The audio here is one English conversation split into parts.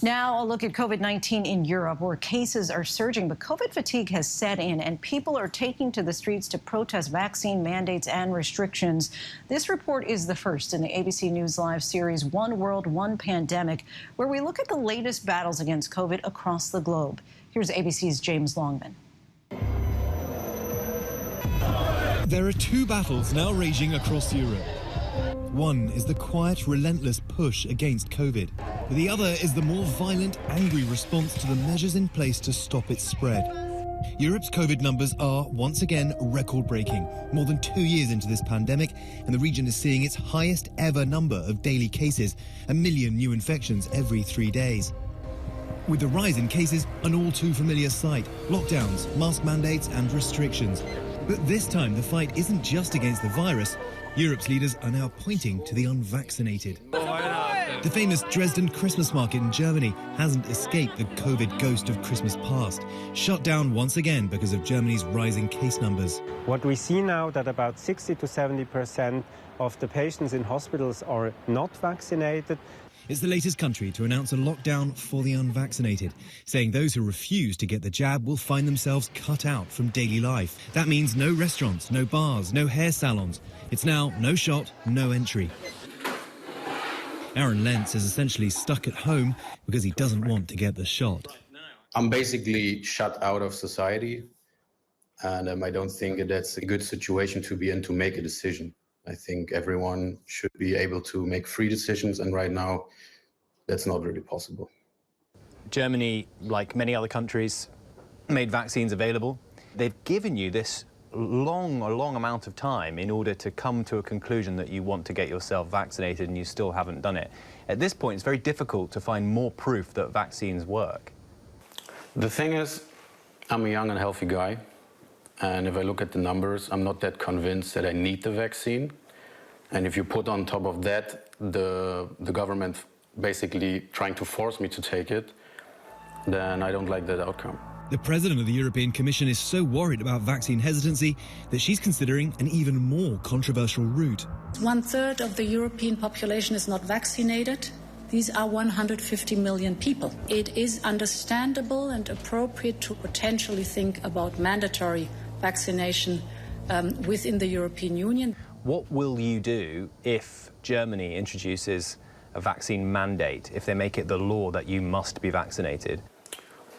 Now, a look at COVID-19 in Europe, where cases are surging, but COVID fatigue has set in, and people are taking to the streets to protest vaccine mandates and restrictions. This report is the first in the ABC News Live series, One World, One Pandemic, where we look at the latest battles against COVID across the globe. Here's ABC's James Longman. There are two battles now raging across Europe. One is the quiet, relentless push against COVID. The other is the more violent, angry response to the measures in place to stop its spread. Europe's COVID numbers are, once again, record-breaking. More than 2 years into this pandemic, and the region is seeing its highest ever number of daily cases, 1 million new infections every 3 days. With the rise in cases, an all-too-familiar sight: lockdowns, mask mandates and restrictions. But this time, the fight isn't just against the virus. Europe's leaders are now pointing to the unvaccinated. The famous Dresden Christmas market in Germany hasn't escaped the COVID ghost of Christmas past. Shut down once again because of Germany's rising case numbers. What we see now that about 60 to 70% of the patients in hospitals are not vaccinated. It's the latest country to announce a lockdown for the unvaccinated, saying those who refuse to get the jab will find themselves cut out from daily life. That means no restaurants, no bars, no hair salons. It's now no shot, no entry. Aaron Lentz is essentially stuck at home because he doesn't want to get the shot. I'm basically shut out of society, and I don't think that's a good situation to be in to make a decision. I think everyone should be able to make free decisions, and right now that's not really possible. Germany, like many other countries, made vaccines available. They've given you this long amount of time in order to come to a conclusion that you want to get yourself vaccinated, and you still haven't done it. At this point, it's very difficult to find more proof that vaccines work. The thing is, I'm a young and healthy guy. And if I look at the numbers, I'm not that convinced that I need the vaccine. And if you put on top of that the government basically trying to force me to take it, then I don't like that outcome. The president of the European Commission is so worried about vaccine hesitancy that she's considering an even more controversial route. 1/3 of the European population is not vaccinated. These are 150 million people. It is understandable and appropriate to potentially think about mandatory vaccination within the European Union. What will you do if Germany introduces a vaccine mandate, if they make it the law that you must be vaccinated?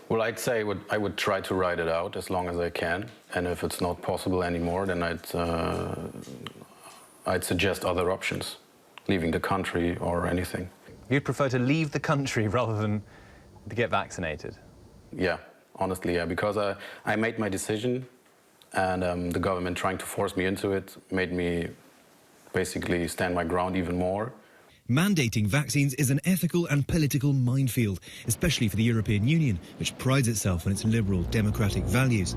Well, I'd say I would try to ride it out as long as I can. And if it's not possible anymore, then I'd suggest other options, leaving the country or anything. You'd prefer to leave the country rather than to get vaccinated? Yeah, honestly, yeah, because I made my decision, and the government trying to force me into it made me basically stand my ground even more. Mandating vaccines is an ethical and political minefield, especially for the European Union, which prides itself on its liberal democratic values.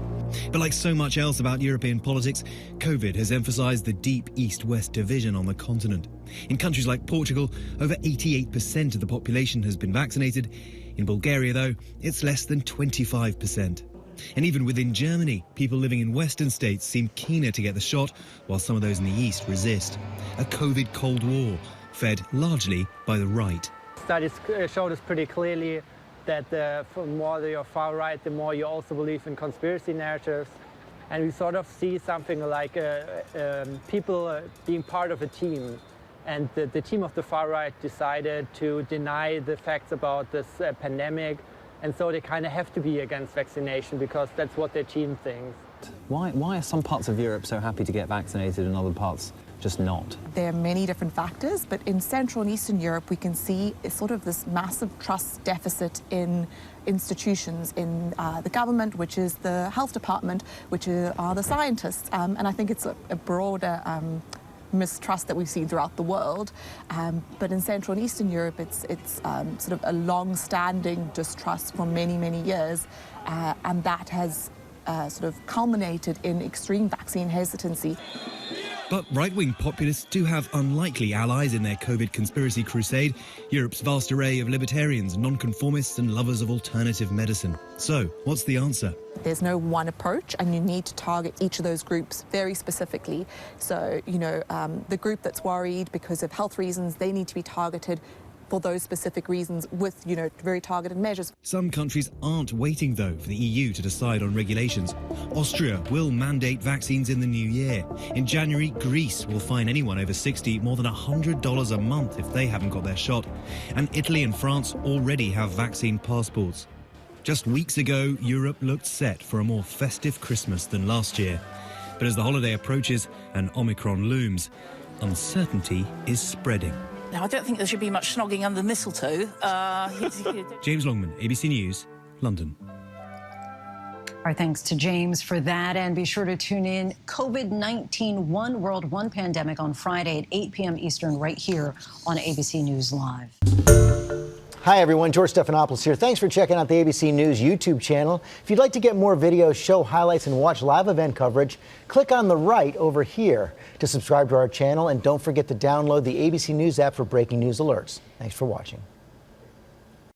But like so much else about European politics, COVID has emphasised the deep East-West division on the continent. In countries like Portugal, over 88% of the population has been vaccinated. In Bulgaria, though, it's less than 25%. And even within Germany, people living in Western states seem keener to get the shot, while some of those in the East resist. A COVID Cold War, fed largely by the right. Studies showed us pretty clearly that the more you're far right, the more you also believe in conspiracy narratives. And we sort of see something like people being part of a team. And the team of the far right decided to deny the facts about this pandemic. And so they kind of have to be against vaccination because that's what their team thinks. Why are some parts of Europe so happy to get vaccinated and other parts just not? There are many different factors, but in Central and Eastern Europe, we can see sort of this massive trust deficit in institutions, in the government, which is the health department, which are the scientists. And I think it's a broader mistrust that we've seen throughout the world. But in Central and Eastern Europe, it's sort of a long-standing distrust for many, many years. And that has sort of culminated in extreme vaccine hesitancy. But right-wing populists do have unlikely allies in their COVID conspiracy crusade, Europe's vast array of libertarians, nonconformists and lovers of alternative medicine. So, what's the answer? There's no one approach, and you need to target each of those groups very specifically. So, the group that's worried because of health reasons, they need to be targeted for those specific reasons with, very targeted measures. Some countries aren't waiting, though, for the EU to decide on regulations. Austria will mandate vaccines in the new year. In January, Greece will fine anyone over 60 more than $100 a month if they haven't got their shot. And Italy and France already have vaccine passports. Just weeks ago, Europe looked set for a more festive Christmas than last year. But as the holiday approaches and Omicron looms, uncertainty is spreading. Now, I don't think there should be much snogging under the mistletoe. James Longman, ABC News, London. Our thanks to James for that, and be sure to tune in COVID-19 One World, One Pandemic on Friday at 8 p.m. Eastern right here on ABC News Live. Hi, everyone. George Stephanopoulos here. Thanks for checking out the ABC News YouTube channel. If you'd like to get more videos, show highlights, and watch live event coverage, click on the right over here to subscribe to our channel. And don't forget to download the ABC News app for breaking news alerts. Thanks for watching.